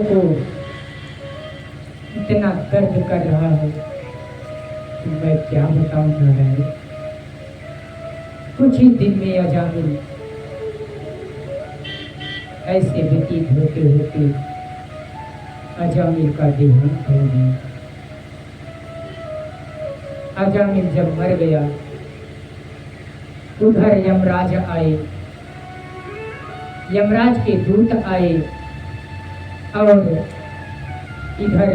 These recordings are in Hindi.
को इतना दर्द कर रहा है कि मैं क्या बताऊं नारायण। कुछ ही दिन में अजामिल ऐसे व्यतीत होते होते अजामिल का देहांत हो गया। अजामिल जब मर गया, उधर यमराज आए, यमराज के दूत आए और इधर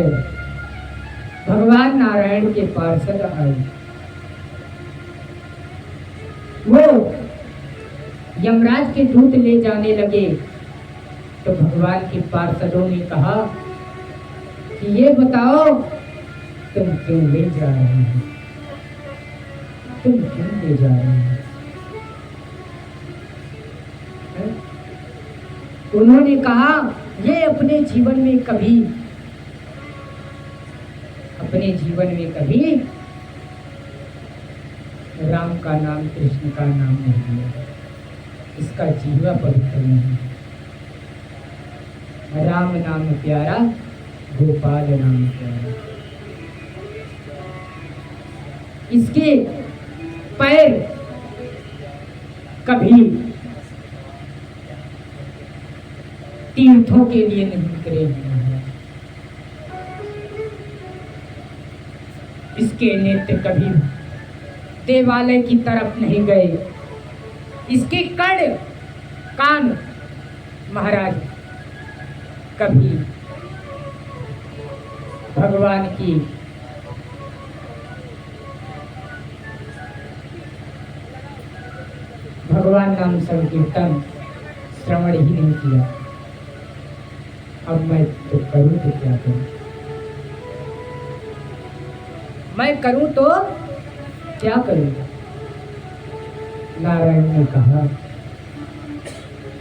भगवान नारायण के पार्षद आए। वो यमराज के दूत ले जाने लगे तो भगवान के पार्षदों ने कहा कि ये बताओ तुम क्यों ले जा रहे हो, तुम क्यों ले जा रहे हो। उन्होंने कहा ये अपने जीवन में कभी राम का नाम, कृष्ण का नाम नहीं लिया, इसका जीवा पवित्र नहीं। राम नाम प्यारा, गोपाल नाम प्यारा। इसके पैर कभी तीर्थों के लिए नहीं निकले हुए हैं, इसके नेत्र कभी देवालय की तरफ नहीं गए, इसके कर्ण कान महाराज कभी भगवान की भगवान नाम संकीर्तन श्रवण ही नहीं किया। अब मैं तो करूं तो क्या करूं, मैं करूं तो क्या करूं। नारायण ने कहा,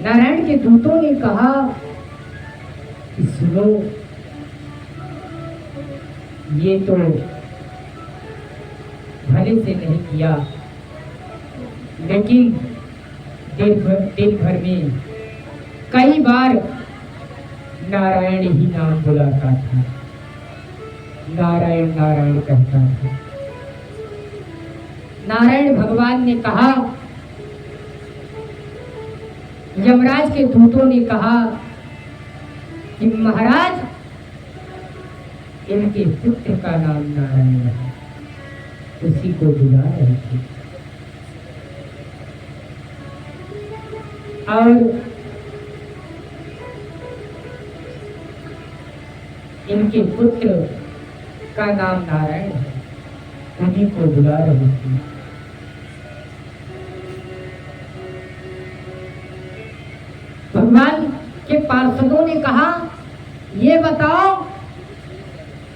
नारायण के दूतों ने कहा कि सुनो, ये तो भले से नहीं किया, लेकिन दिन भर में कई बार नारायण ही नाम बुलाता था, नारायण नारायण कहता था। नारायण भगवान ने कहा, यमराज के दूतों ने कहा कि महाराज इनके पुत्र का नाम नारायण है, उसी को बुला रहे थे। और इनके पुत्र का नाम नारायण है, उन्हीं को बुला रहे थे। भगवान के पार्षदों ने कहा ये बताओ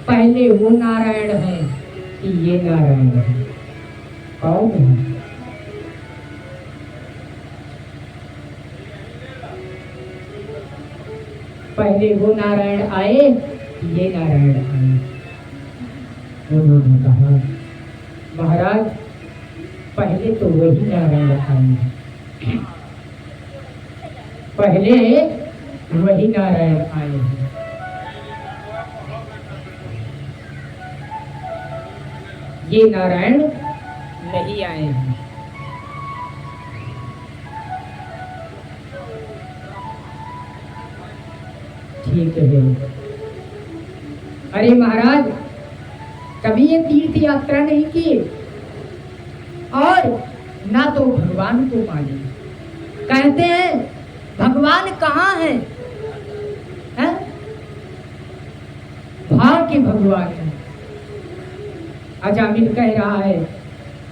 पहले वो नारायण है कि ये नारायण है, कौन है। पहले वो नारायण आए कि ये नारायण आए। उन्होंने कहा महाराज पहले तो वही नारायण आए, पहले वही नारायण आए हैं। ये नारायण नहीं आए हैं। ठीक है। अरे महाराज कभी ये तीर्थ यात्रा नहीं की और ना तो भगवान को माने, कहते हैं भगवान कहाँ है, हैं? भाव के भगवान है। अजामिल कह रहा है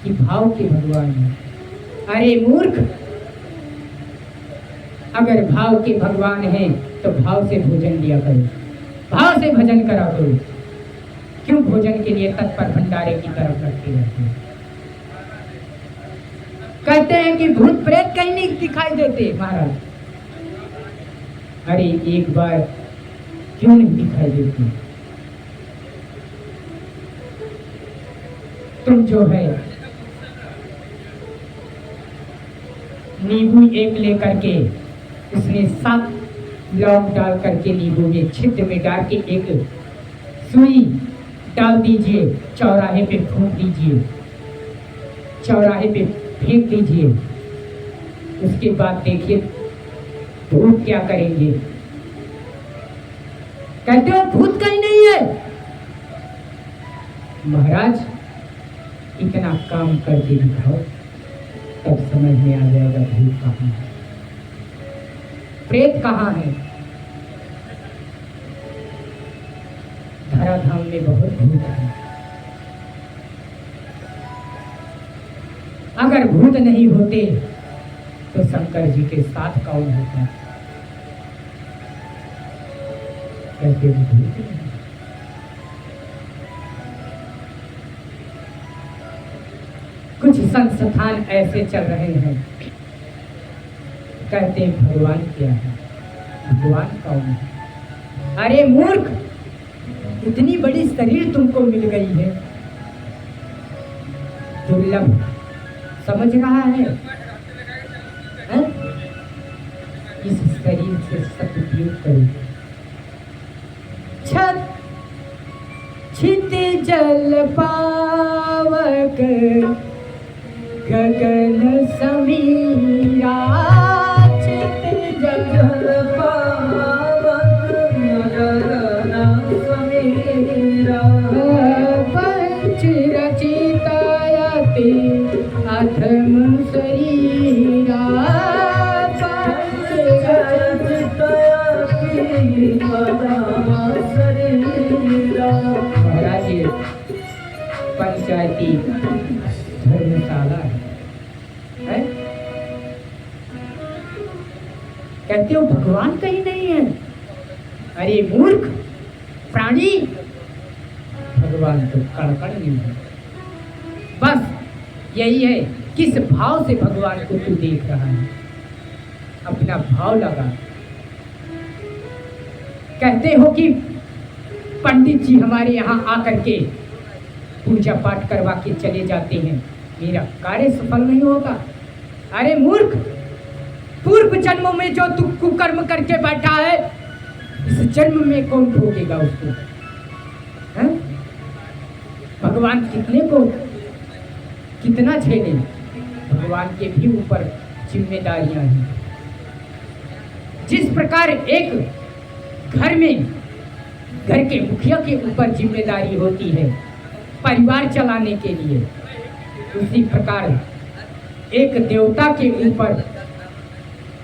कि भाव के भगवान है। अरे मूर्ख, अगर भाव के भगवान हैं तो भाव से भोजन दिया करो, भाव से भजन करा करो। क्यों भोजन के लिए तत्पर भंडारे की तरफ रखते रहते हैं। कहते हैं कि भूत प्रेत कहीं नहीं दिखाई देते महाराज। अरे एक बार क्यों नहीं दिखाई देते। तुम जो है नींबू एक लेकर के उसमें 7 लौंग डाल करके नींबू में छिद्र में डाल के एक सुई डाल दीजिए, चौराहे पे फूंक दीजिए, चौराहे पे फेंक दीजिए। उसके बाद देखिए भूत क्या करेंगे। कहते हो भूत कहीं नहीं है। महाराज इतना काम करके दिखाओ, तब समझ में आ जाएगा भूत कहाँ है, प्रेत कहाँ है। धराधाम में बहुत भूत है। अगर भूत नहीं होते तो शंकर जी के साथ कौन होता। कहते भूत नहीं। कुछ संस्थान ऐसे चल रहे हैं, कहते हैं भगवान क्या है, भगवान कौन है। अरे मूर्ख, इतनी बड़ी शरीर तुमको मिल गई है, दुर्लभ समझ रहा है? इस शरीर से सदुपयोग करो। छत छित जल पावक गगन समीरा, छित जल पावक गगन समीरा, पंच रचितायते अथम शरीरा, पंच रचितायते अथम शरीरा। महाराज पंचायती धर्मशाला है? कहते हो भगवान कहीं नहीं है। अरे मूर्ख प्राणी, भगवान तो कण कण में है। बस यही है, किस भाव से भगवान को तू देख रहा है, अपना भाव लगा। कहते हो कि पंडित जी हमारे यहाँ आकर के पूजा पाठ करवा के चले जाते हैं, मेरा कार्य सफल नहीं होगा। अरे मूर्ख, पूर्व जन्म में जो तू कुकर्म करके बैठा है, इस जन्म में कौन भोगेगा उसको? है? भगवान कितने को कितना झेले, भगवान के भी ऊपर जिम्मेदारियां हैं। जिस प्रकार एक घर में घर के मुखिया के ऊपर जिम्मेदारी होती है परिवार चलाने के लिए, उसी प्रकार एक देवता के ऊपर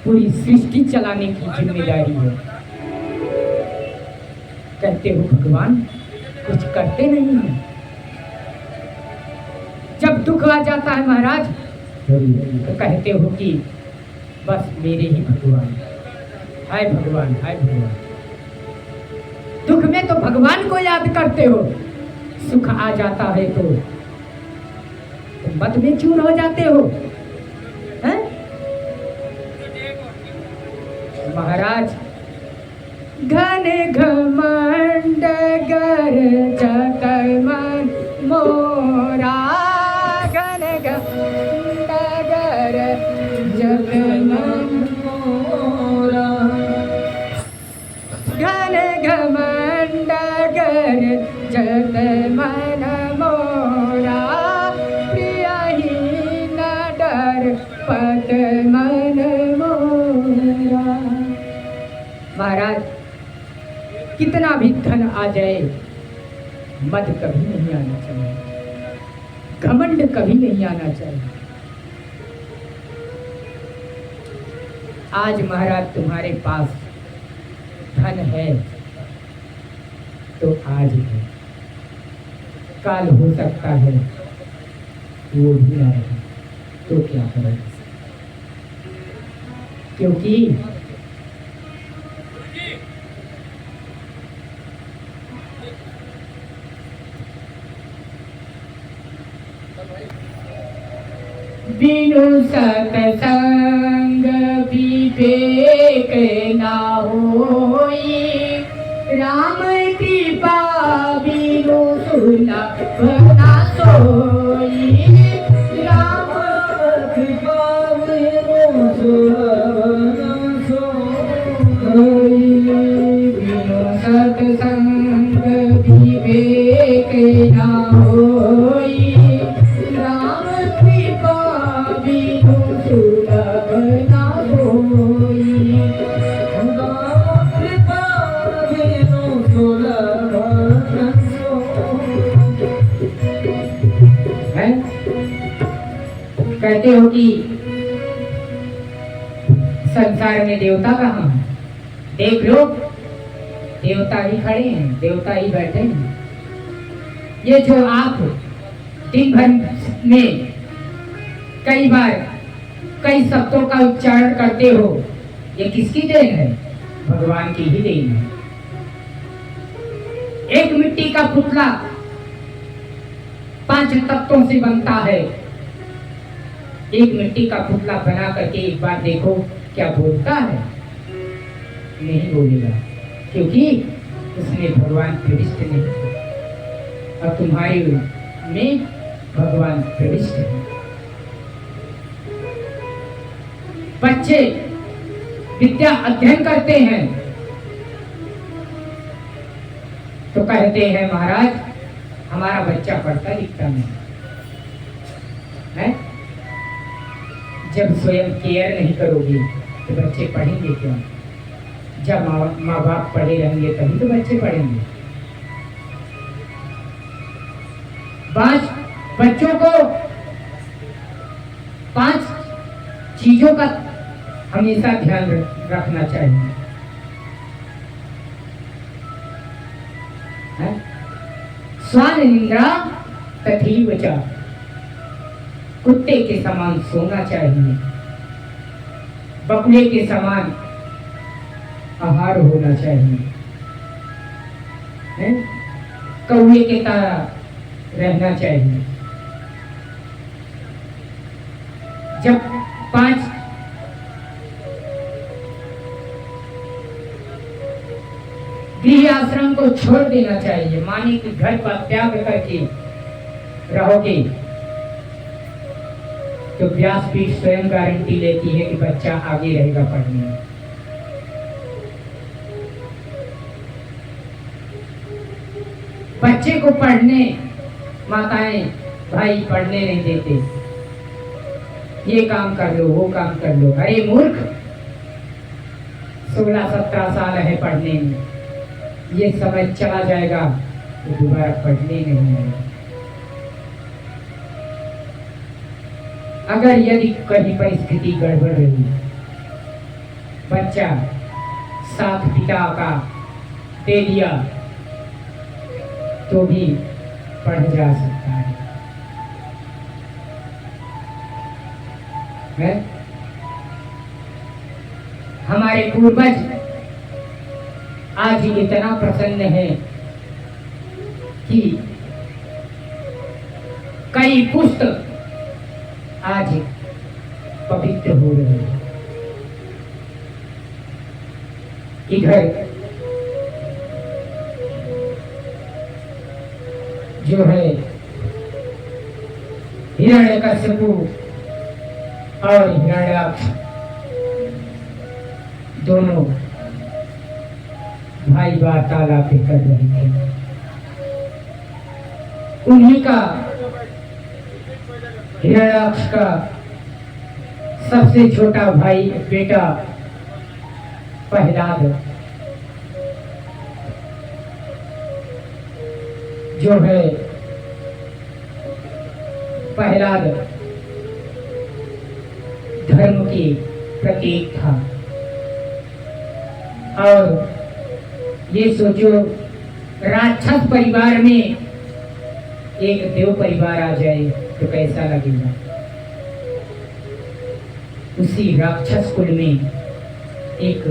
पूरी सृष्टि चलाने की जिम्मेदारी है। कहते हो भगवान कुछ करते नहीं है। जब दुख आ जाता है महाराज तो कहते हो कि बस मेरे ही भगवान, हाय भगवान, हाय भगवान। दुख में तो भगवान को याद करते हो, सुख आ जाता है तो मत में चूर हो जाते हो। हैं? महाराज घन घमंड गर जत मन मोरा, घन घमंड गर जत मन मोरा, घन घमंड गर जत मन मोरा, प्रिय ही न डर पत मन मोरा। महाराज कितना भी धन आ जाए, मद कभी नहीं आना चाहिए, घमंड कभी नहीं आना चाहिए। आज महाराज तुम्हारे पास धन है तो आज है, काल हो सकता है वो भी ना रहे, तो क्या करें? क्योंकि बिनु सतसंग विवेक ना होई, राम कृपा बिनु सुलभ ना सोई, राम कृपा बिनु सुलभ ना सोई। सत्संग विवेक न होई, राम कृपा बिनु सुलभ न होई। राम कृपा बिनु सुलभ न होई। कहते हो कि संसार में देवता कहाँ है? देख लो, देवता ही खड़े हैं, देवता ही बैठे हैं। ये जो आप दिन भर में कई बार कई शब्दों का उच्चारण करते हो, ये किसकी देन है? भगवान की ही देन है। एक मिट्टी का पुतला 5 तत्वों से बनता है। एक मिट्टी का पुतला बना करके एक बार देखो, क्या बोलता है? नहीं बोलेगा, क्योंकि उसमें भगवान प्रविष्ट नहीं है और तुम्हारे में भगवान प्रविष्ट है। बच्चे विद्या अध्ययन करते हैं तो कहते हैं महाराज हमारा बच्चा पढ़ता लिखता नहीं है। जब स्वयं केयर नहीं करोगे तो बच्चे पढ़ेंगे क्यों? जब माँ बाप पढ़े रहेंगे तभी तो बच्चे पढ़ेंगे। बच्चों को 5 चीजों का हमेशा ध्यान रखना चाहिए। स्वान निंद्रा तथी वचा, कुत्ते के समान सोना चाहिए, बकुले के समान आहार होना चाहिए, कौवे के तरह रहना चाहिए। जब 5 गृह आश्रम को छोड़ देना चाहिए, माने कि घर का त्याग करके रहोगे तो व्यासपीठ स्वयं गारंटी लेती है कि बच्चा आगे रहेगा पढ़ने में। बच्चे को पढ़ने माताएं भाई पढ़ने नहीं देते, ये काम कर लो वो काम कर लो। अरे मूर्ख, 16-17 साल है पढ़ने में, ये समय चला जाएगा तो दोबारा पढ़ने नहीं आएगा। अगर यदि कहीं परिस्थिति गड़बड़ रही, बच्चा साथ पिता का दे दिया तो भी पढ़ जा सकता है। हमारे पूर्वज आज इतना प्रसन्न है कि कई पुस्तक आज पवित्र हो रहे हैं। इधर जो है हिरण्यकश्यपु और हिरण्याक्ष दोनों भाई वार्तालाप कर रहे थे। उन्हीं का हिरण्याक्ष का सबसे छोटा भाई बेटा प्रहलाद जो है, प्रहलाद धर्म की प्रतीक था। और ये सोचो, राक्षस परिवार में एक देव परिवार आ जाए तो कैसा लगेगा। उसी राक्षस कुल में एक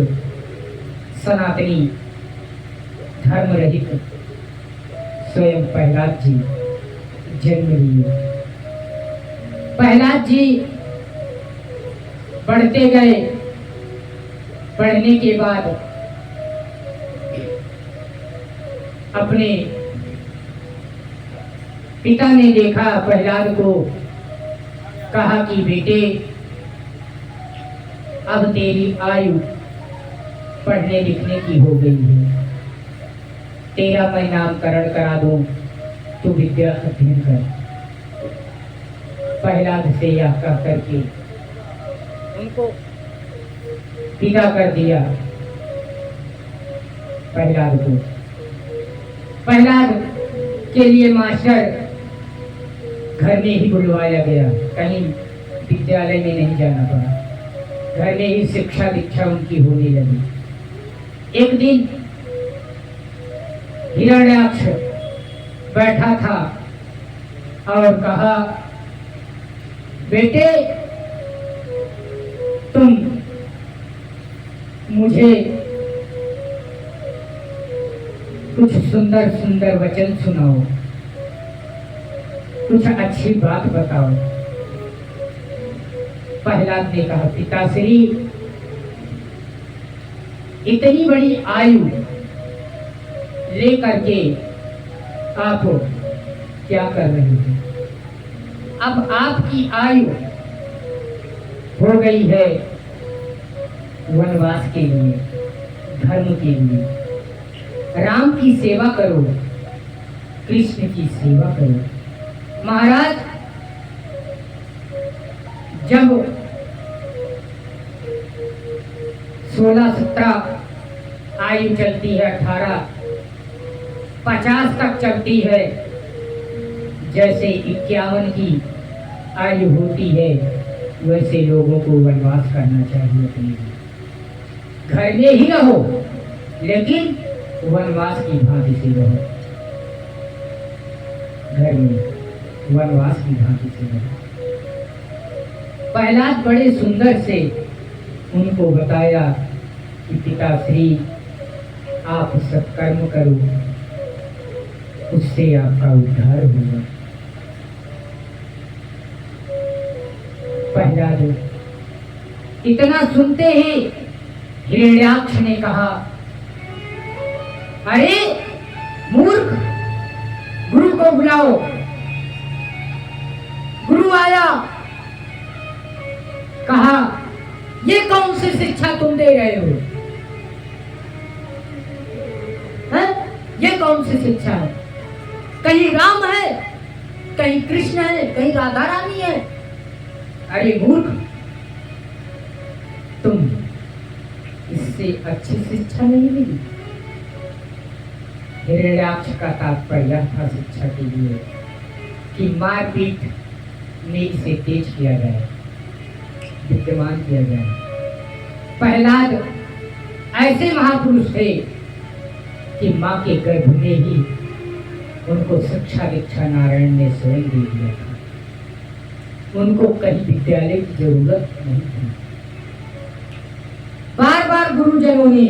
सनातनी धर्म रहित स्वयं प्रहलाद जी जन्म लिए। प्रहलाद जी पढ़ते गए, पढ़ने के बाद अपने पिता ने देखा प्रहलाद को, कहा कि बेटे अब तेरी आयु पढ़ने लिखने की हो गई है, तेरा मैं नामकरण करा दूं, तू विद्या अध्ययन कर। प्रहलाद से यह कह करके उनको विदा कर दिया। प्रहलाद को, प्रहलाद के लिए मास्टर घर में ही बुलवाया गया, कहीं विद्यालय में नहीं जाना पड़ा, घर में ही शिक्षा दीक्षा उनकी होने लगी। एक दिन हिरण्याक्ष बैठा था और कहा, बेटे तुम मुझे कुछ सुंदर सुंदर वचन सुनाओ, कुछ अच्छी बात बताओ। प्रहलाद ने कहा, पिताश्री इतनी बड़ी आयु लेकर के आप क्या कर रहे हैं? अब आपकी आयु हो गई है वनवास के लिए, धर्म के लिए। राम की सेवा करो, कृष्ण की सेवा करो। महाराज जब 16-17 आयु चलती है, 18-50 तक चलती है, जैसे 51 की आयु होती है, वैसे लोगों को वनवास करना चाहिए। अपने घर में ही रहो, लेकिन वनवास की भांति से रहो। घर में वनवास की भांति से रहो। प्रहलाद बड़े सुंदर से उनको बताया कि पिताश्री आप सत्कर्म करो, उससे आपका उद्धार होगा। प्रहलाद इतना सुनते ही हिरण्याक्ष ने कहा, अरे मूर्ख, गुरु को बुलाओ। गुरु आया, कहा, ये कौन सी शिक्षा तुम दे रहे हो? है? ये कौन सी शिक्षा है? कहीं राम है, कहीं कृष्ण है, कहीं राधा रानी है। अरे मूर्ख, तुम इससे अच्छी शिक्षा नहीं मिली। हिरण्याक्ष का तात्पर्य था शिक्षा के लिए कि मारपीट में इसे तेज किया जाए, विद्यमान किया जाए। प्रहलाद ऐसे महापुरुष थे कि माँ के गर्भ में ही उनको शिक्षा दीक्षा नारायण ने स्वयं दे दिया था। उनको कहीं विद्यालय की जरूरत नहीं थी। बार बार गुरुजनों ने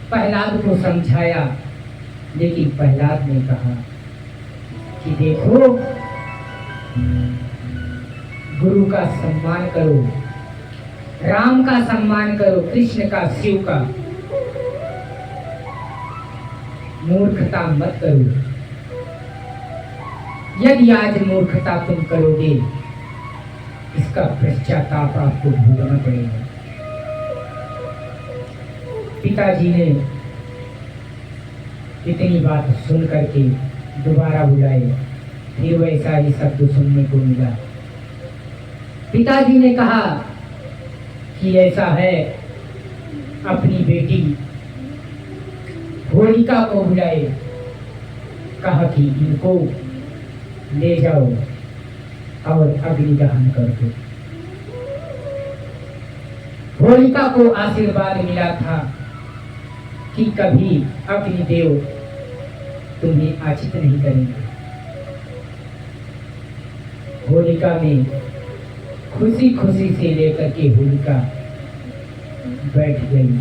प्रहलाद को समझाया, लेकिन प्रहलाद ने कहा कि देखो, गुरु का सम्मान करो, राम का सम्मान करो, कृष्ण का, शिव का। मूर्खता मत करो। यदि आज मूर्खता तुम करोगे, इसका पश्चाताप आपको भोगना पड़ेगा। पिताजी ने इतनी बात सुन करके दोबारा बुलाए, फिर वैसा ही शब्द सुनने को मिला। पिताजी ने कहा कि ऐसा है, अपनी बेटी होलिका को बुलाए, कहा कि इनको ले जाओ और अग्नि दहन कर दो। होलिका को आशीर्वाद मिला था कि कभी अग्निदेव तुम्हें आचित नहीं करेंगे। होलिका में खुशी खुशी से लेकर के होलिका बैठ गई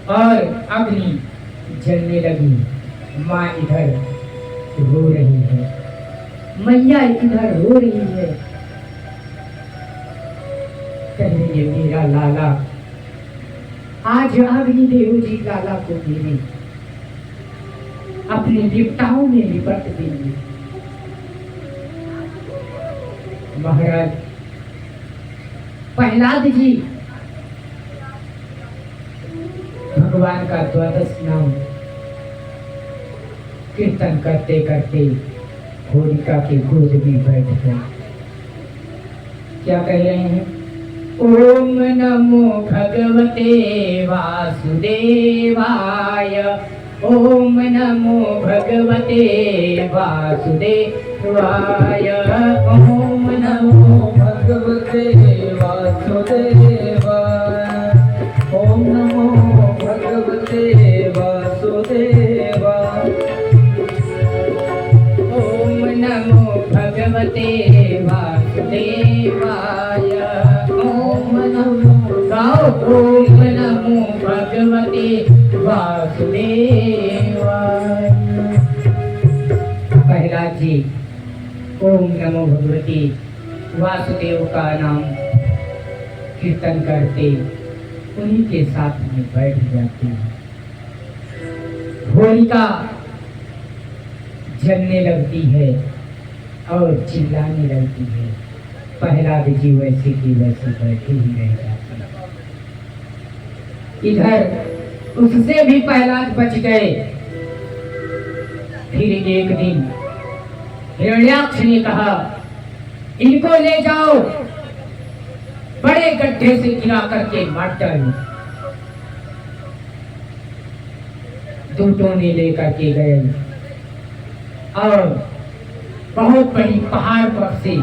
और अग्नि जलने लगी। माँ इधर रो रही है, मैया इधर रो रही है, कह रही है मेरा लाला, आज अग्निदेव जी लाला को मेरे अपने देवताओं में लिपट देंगे। महाराज प्रहलाद जी भगवान का द्वादश नाम कीर्तन करते करते होलिका के गोद में बैठ गए। क्या कह रहे हैं? ओम नमो भगवते वासुदेवाय, ओम नमो भगवते वासुदेवाय, ओम नमो भगवते वासुदेवाय, ओम नमो भगवते वासुदेवाय, ओम नमो भगवते वासुदेवाय, ओम नमो गाओ, ओम नमो भगवते वासुदेवाय। प्रहलाद जी ओम नमो भगवते वासुदेव का नाम कीर्तन करते उन्हीं के साथ में बैठ जाते हैं। होलिका जलने लगती है और चिल्लाने लगती है। प्रहलाद जी वैसे की वैसे बैठे ही रह जाते हैं। इधर उससे भी प्रहलाद बच गए। फिर एक दिन हिरण्याक्ष ने कहा, इनको ले जाओ, बड़े गड्ढे से गिरा करके मार डालो। दूतों ने लेकर के गए और बहुत बड़ी पहाड़ पर से,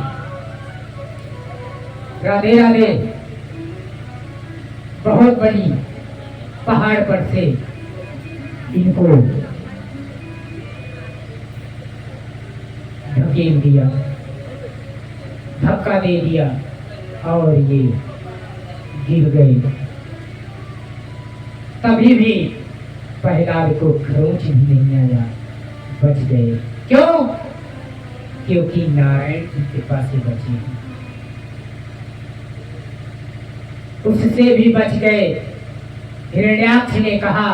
राधे राधे, बहुत बड़ी पहाड़ पर से इनको धकेल दिया, धक्का दे दिया और ये गिर गए। तभी भी प्रहलाद को खरोंच भी नहीं आया, बच गए। क्यों? क्योंकि नारायण की कृपा से बचे हैं। उससे भी बच गए। हिरण्याक्ष ने कहा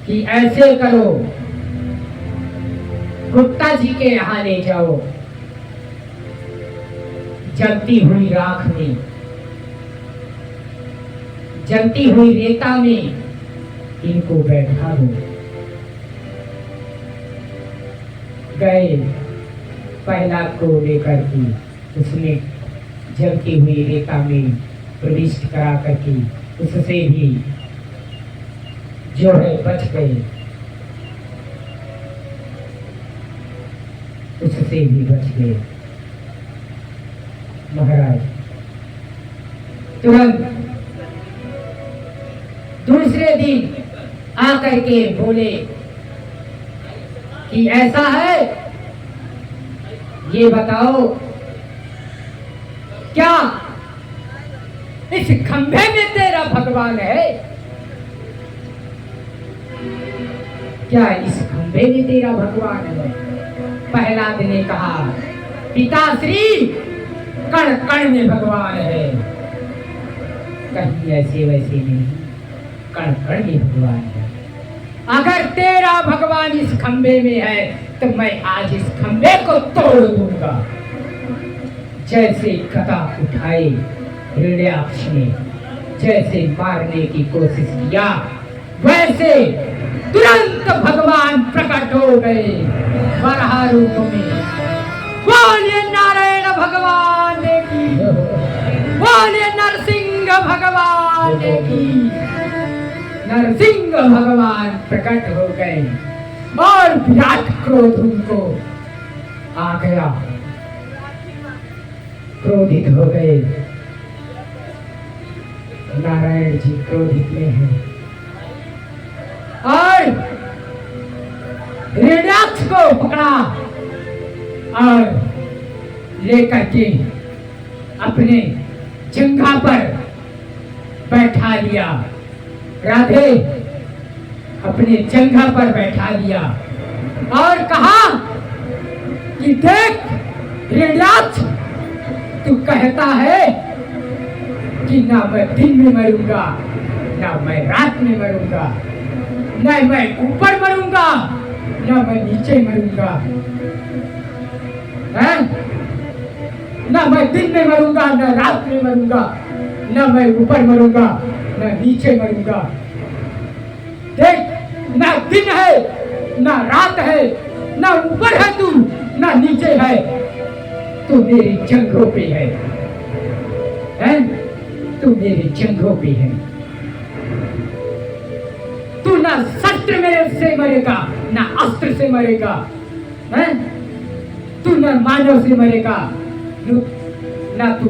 कि ऐसे करो, गुप्ता जी के यहाँ ले जाओ, जलती हुई राख में, जलती हुई रेता में इनको बैठा दो। गए, प्रहलाद को लेकर के उसने जलती हुई रेता में प्रविष्ट करा करके उससे भी जो है बच गए, उससे भी बच गए। महाराज तुरंत दूसरे दिन आकर के बोले कि ऐसा है, ये बताओ क्या इस खंभे में तेरा भगवान है? क्या इस खंभे में तेरा भगवान है? प्रहलाद ने कहा, पिताश्री, कण कण में भगवान है। कहीं ऐसे वैसे नहीं, कण कण में भगवान है। अगर तेरा भगवान इस खंभे में है तो मैं आज इस खंभे को तोड़ दूंगा। जैसे गदा उठाए हिरण्याक्ष ने, जैसे मारने की कोशिश किया, वैसे तुरंत भगवान प्रकट हो गए वराह रूप में। बोलिए नारायण भगवान की, बोलिए नरसिंह भगवान की। नरसिंह भगवान प्रकट हो गए और विराट क्रोध उनको आ गया, क्रोधित हो गए। नारायण जी क्रोधित में हैं और हिरण्याक्ष को पकड़ा और लेकर के अपने जंघा पर बैठा लिया। राधे, अपने जंघा पर बैठा लिया और कहा कि देख हिरण्याक्ष, तू कहता है कि ना मैं दिन में मरूंगा, ना मैं रात में मरूंगा, न मैं ऊपर मरूंगा, न मैं नीचे मरूंगा, है? न मैं दिन में मरूंगा, न रात में मरूंगा, न मैं ऊपर मरूंगा, न नीचे मरूंगा। देख, ना दिन है, ना रात है, ना ऊपर है तू, ना नीचे है, तू मेरी जंघों पे है, हैं? तू मेरी जंघों पे है। तू ना शस्त्र मेरे से मरेगा, ना अस्त्र से मरेगा, हैं? तू ना मानव से मरेगा, ना तू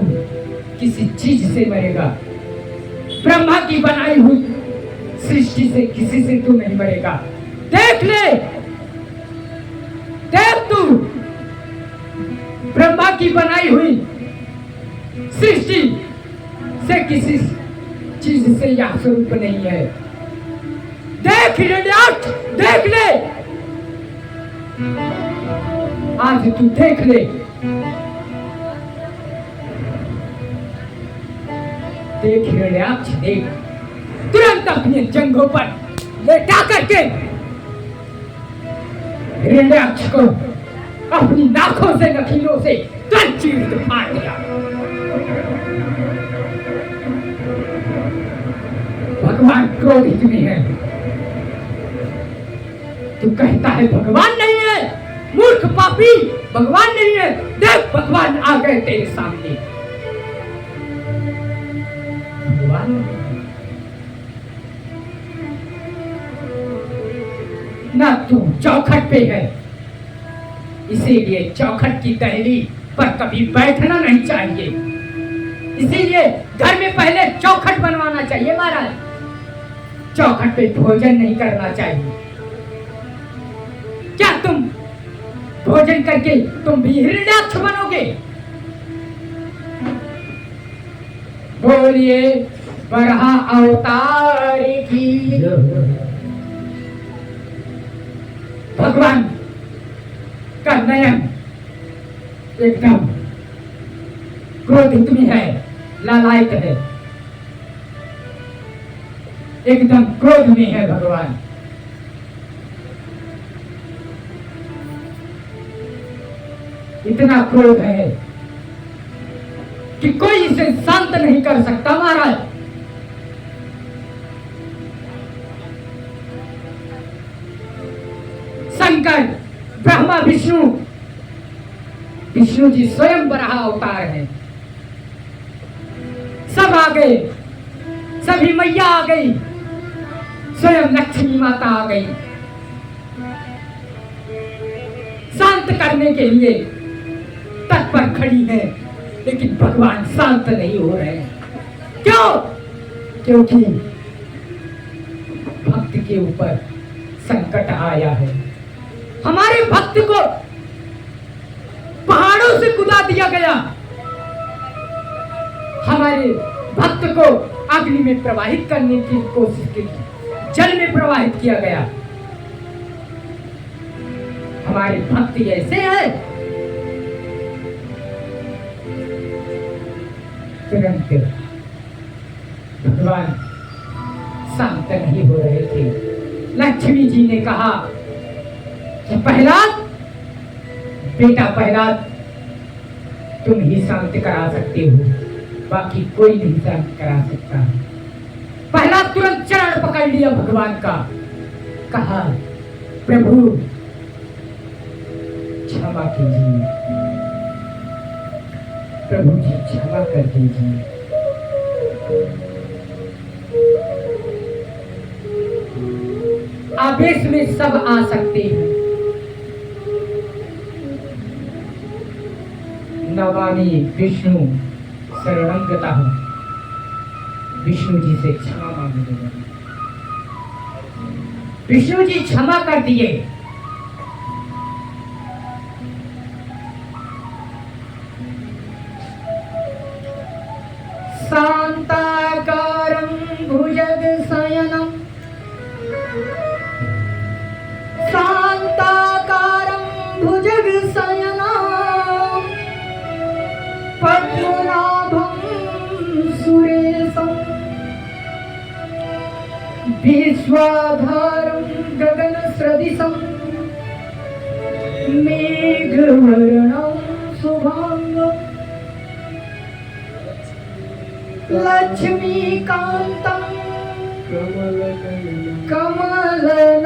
किसी चीज से मरेगा। ब्रह्मा की बनाई हुई सृष्टि से किसी से तू नहीं मरेगा। देख ले, देख तू, ब्रह्मा की बनाई हुई सृष्टि से किसी चीज से यह स्वरूप नहीं है। देख हिरण्याक्ष, देख ले, आज तू देख ले। देख हिरण्याक्ष, देख, तुरंत अपने जंघों पर लेटा करके हिरण्याक्ष को अपनी नाखों से, नखीलों से चीर फाड़ दिया। भगवान क्रोधित में है। तू कहता है भगवान नहीं है, मूर्ख पापी, भगवान नहीं है। देख भगवान आ गए तेरे सामने। भगवान ना तू चौखट पे है, इसीलिए चौखट की दहली पर कभी बैठना नहीं चाहिए। इसीलिए घर में पहले चौखट बनवाना चाहिए महाराज। चौखट पे भोजन नहीं करना चाहिए। क्या तुम भोजन करके तुम भी हिरण्याक्ष बनोगे? बोलिए बरहा अवतार की। भगवान का नयन एकदम क्रोधित में है, लालायित है, एकदम क्रोध में है भगवान। इतना क्रोध है कि कोई इसे शांत नहीं कर सकता महाराज। शंकर, ब्रह्मा, विष्णु, विष्णु जी स्वयं बराह अवतार है। सब आ गए, सभी मैया आ गई, स्वयं लक्ष्मी माता आ गई शांत करने के लिए तत्पर खड़ी है। लेकिन भगवान शांत नहीं हो रहे। क्यों? क्योंकि भक्त के ऊपर संकट आया है। हमारे भक्त को पहाड़ों से कूदा दिया गया, हमारे भक्त को अग्नि में प्रवाहित करने की कोशिश की, जल में प्रवाहित किया गया। हमारे भक्त ऐसे हैं। तुरंत भगवान शांत नहीं हो रहे थे। लक्ष्मी जी ने कहा कि प्रहलाद, बेटा प्रहलाद, तुम ही शांत करा सकते हो, बाकी कोई नहीं शांत करा सकता। प्रहलाद तुरंत चरण पकड़ लिया भगवान का, कहा प्रभु क्षमा कीजिए, प्रभु जी क्षमा कर दीजिए। आवेश में सब आ सकते हैं। नमामि विष्णु शरणं गतः, विष्णु जी से क्षमा मांगने। विष्णु जी क्षमा कर दिए। शांताकारं भुजगशयनं, शांताकारं भुजगशयनं, पद्मनाभं सुरेशं, विश्वाधारं गगनसदृशं, मेघवर्णं शुभांगं, लक्ष्मीकान्तं कमलनयनं,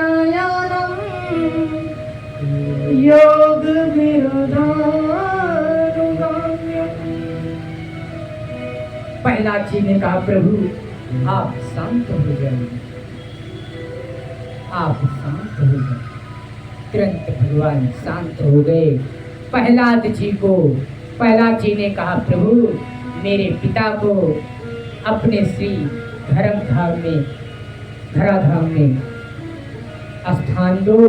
योग विरोधानुगाम्य। प्रहलाद जी ने कहा प्रभु आप शांत हो जाइए, आप शांत हो जाइए। तुरंत भगवान शांत हो गए। प्रहलाद जी ने कहा प्रभु मेरे पिता को अपने श्री धराधाम में स्थान दो,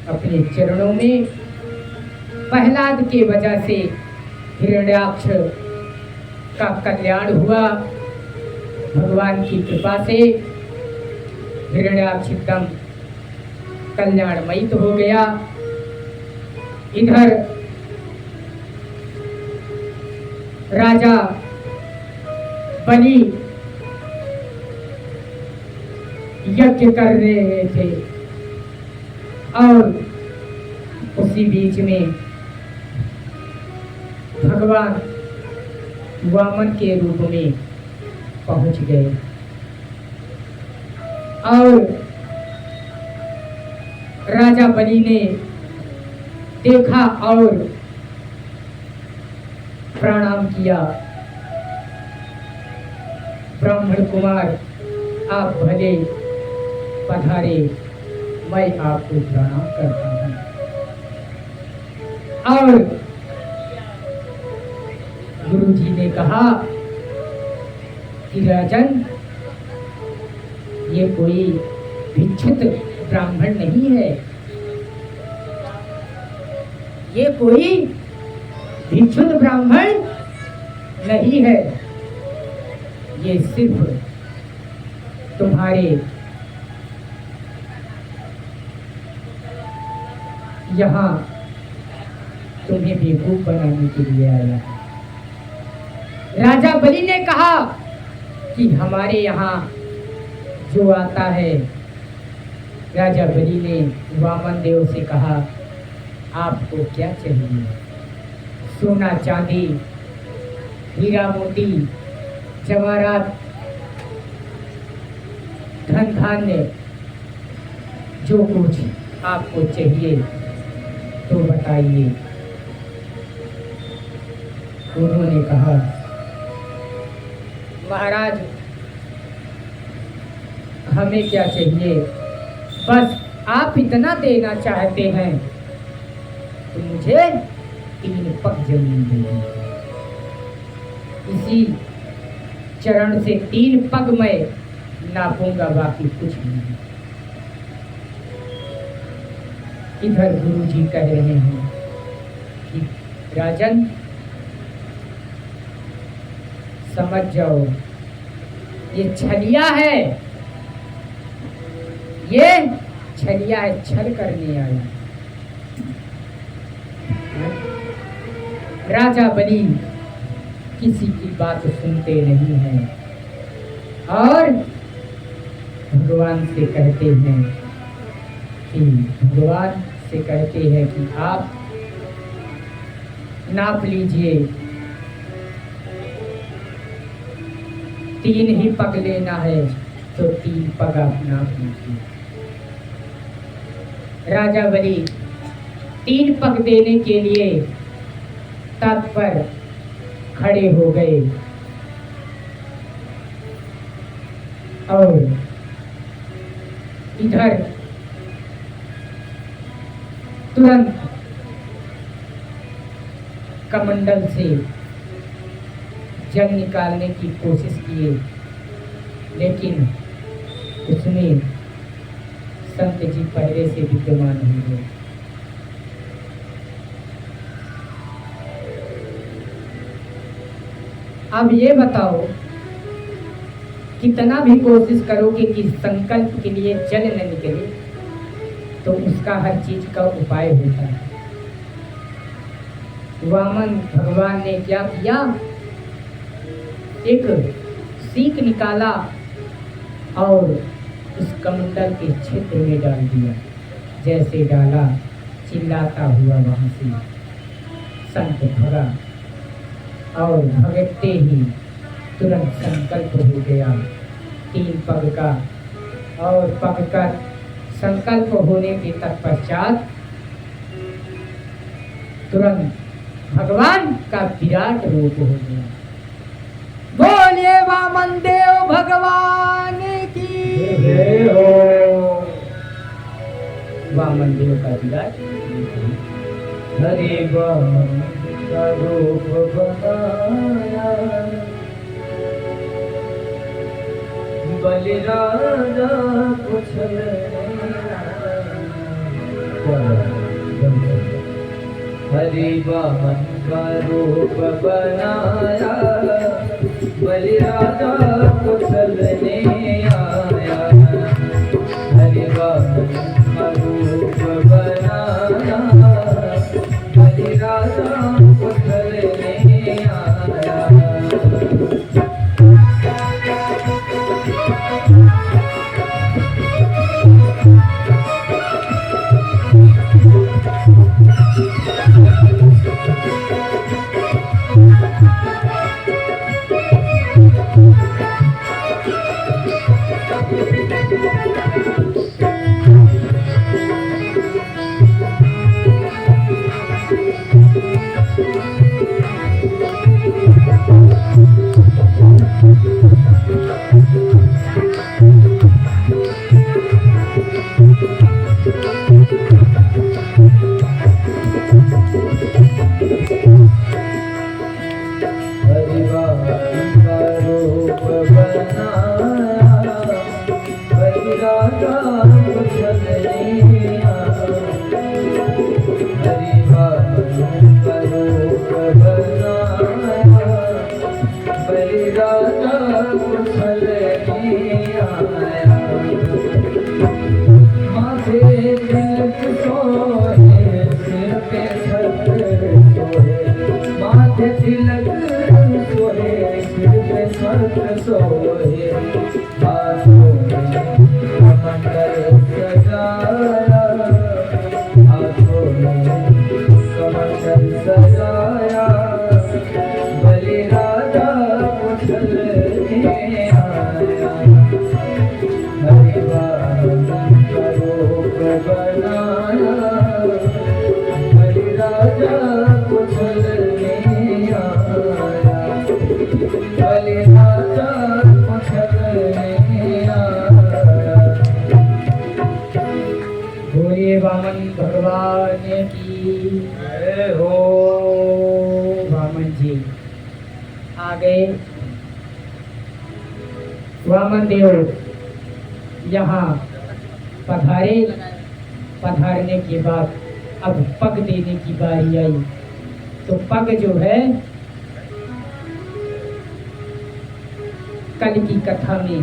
अपने चरणों में। प्रहलाद के वजह से हिरण्याक्ष का कल्याण हुआ। भगवान की कृपा से हिरण्याक्ष एकदम कल्याणमयी तो हो गया। इधर राजा बलि यज्ञ कर रहे थे और उसी बीच में भगवान वामन के रूप में पहुंच गए और राजा बलि ने देखा और प्रणाम किया। ब्राह्मण कुमार आप भले पधारे, मैं आपको प्रणाम करता हूँ। और गुरु जी ने कहा कि राजन ये कोई भिक्षुक ब्राह्मण नहीं है, ये कोई भिक्षुक ब्राह्मण नहीं है, ये सिर्फ तुम्हारे यहाँ तुम्हें बेवकूफ बनाने के लिए आया है। राजा बलि ने कहा कि हमारे यहाँ जो आता है, राजा बलि ने वामन देव से कहा आपको क्या चाहिए? सोना चांदी हीरा मोती जवाहरात धन धान्य जो कुछ आपको चाहिए तो बताइए। उन्होंने कहा महाराज हमें क्या चाहिए, बस आप इतना देना चाहते हैं तो मुझे 3 पग जमीन दीजिए। इसी चरण से 3 पग मैं नापूंगा, बाकी कुछ नहीं। इधर गुरु जी कह रहे हैं कि राजन समझ जाओ, ये छलिया है, ये छलिया है, छल करने आया। राजा बलि किसी की बात सुनते नहीं हैं और भगवान से कहते हैं कि आप नाप लीजिए, 3 ही पग लेना है तो 3 पग आप नाप लीजिए। राजा बलि 3 पग देने के लिए तत्पर खड़े हो गए और इधर तुरंत कमंडल से जल निकालने की कोशिश किए, लेकिन उसमें संत जी पहले से विद्यमान हो गए। अब ये बताओ, कितना भी कोशिश करोगे कि संकल्प के लिए जल न निकले तो उसका हर चीज का उपाय होता है। वामन भगवान ने क्या किया, एक सीख निकाला और उस कमंडल के क्षेत्र में डाल दिया। जैसे डाला, चिल्लाता हुआ वहां से संत भगा और भगते ही तुरंत संकल्प हो गया 3 पग का। और पग का संकल्प होने के तत्पश्चात तुरंत भगवान का विराट रूप हो गया। बोलिए वामन देव भगवान की जय हो। वामन देव का विराट हरि वामन का रूप बनाया, बलि राजा कुशल हरि वामन का रूप बनाया, बलि राजा कुशल ने आया। हरि वामन का रूप बनाया, बलि राजा कुशल ने आया। हरि वामन का रूप बनाया, बलि राजा कुशल ने आया। हरि वामन का रूप बनाया, बलि राजा कुशल ने आया। माथे तिलक सोहे, सिर पे छत्र सोहे, माथे तिलक सोहे, सिर पे छत्र सोहे। हाथों में कमंडल सजाया, हाथों में कमंडल सजाया, बलि राजा कुशल ने आया। हरि वामन का रूप बनाया, बलि राजा कुशल ने आया। बलि राजा कुशल ने आया। बोलिए वामन भगवान की जय हो। वामन जी आ गए। वामन देव यहाँ पधारे। पधारने के बाद अब पग देने की बारी आई। तो पग जो है कल की कथा में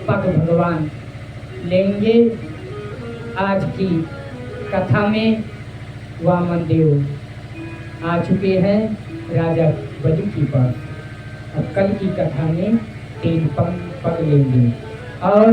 पग भगवान लेंगे। आज की कथा में वामन देव आ चुके हैं राजा बलि के पास। अब कल की कथा में 3 पग लेंगे और